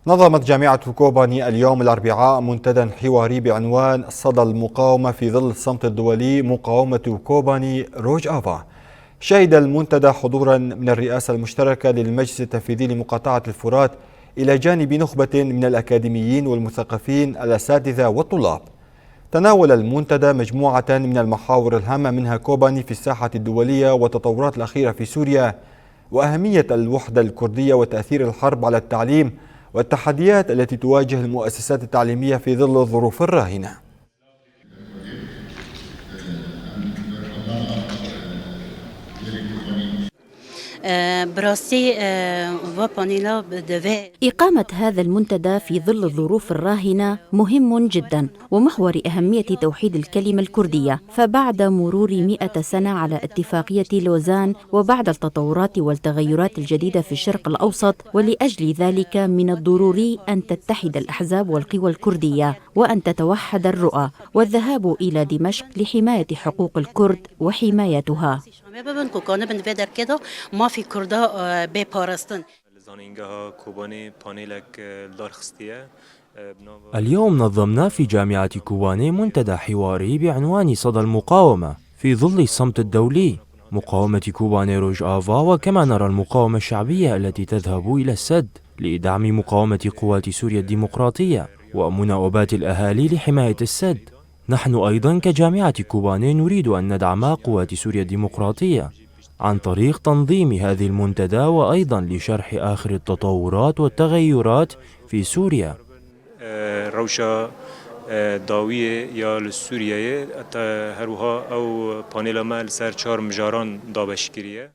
نظمت جامعة كوباني اليوم الأربعاء منتدى حواري بعنوان صدى المقاومة في ظل الصمت الدولي، مقاومة كوباني روج آفا. شهد المنتدى حضورا من الرئاسة المشتركة للمجلس التنفيذي لمقاطعة الفرات إلى جانب نخبة من الأكاديميين والمثقفين الأساتذة والطلاب. تناول المنتدى مجموعة من المحاور الهامة، منها كوباني في الساحة الدولية والتطورات الأخيرة في سوريا، وأهمية الوحدة الكردية وتأثير الحرب على التعليم، والتحديات التي تواجه المؤسسات التعليمية في ظل الظروف الراهنة. إقامة هذا المنتدى في ظل الظروف الراهنة مهم جدا ومحور أهمية توحيد الكلمة الكردية، فبعد مرور 100 سنة على اتفاقية لوزان وبعد التطورات والتغيرات الجديدة في الشرق الأوسط، ولأجل ذلك من الضروري أن تتحد الأحزاب والقوى الكردية وأن تتوحد الرؤى والذهاب إلى دمشق لحماية حقوق الكرد وحمايتها. اليوم نظمنا في جامعة كوباني منتدى حواري بعنوان صدى المقاومة في ظل الصمت الدولي، مقاومة كوباني روج آفا، وكما نرى المقاومة الشعبية التي تذهب إلى السد لدعم مقاومة قوات سوريا الديمقراطية ومناوبات الأهالي لحماية السد. نحن أيضا كجامعة كوباني نريد أن ندعم قوات سوريا الديمقراطية عن طريق تنظيم هذه المنتدى، وأيضا لشرح آخر التطورات والتغيرات في سوريا. روشا داویه یا لسوریه تا هروها او پانیل مال سر چهار مجاران دابشگیریه.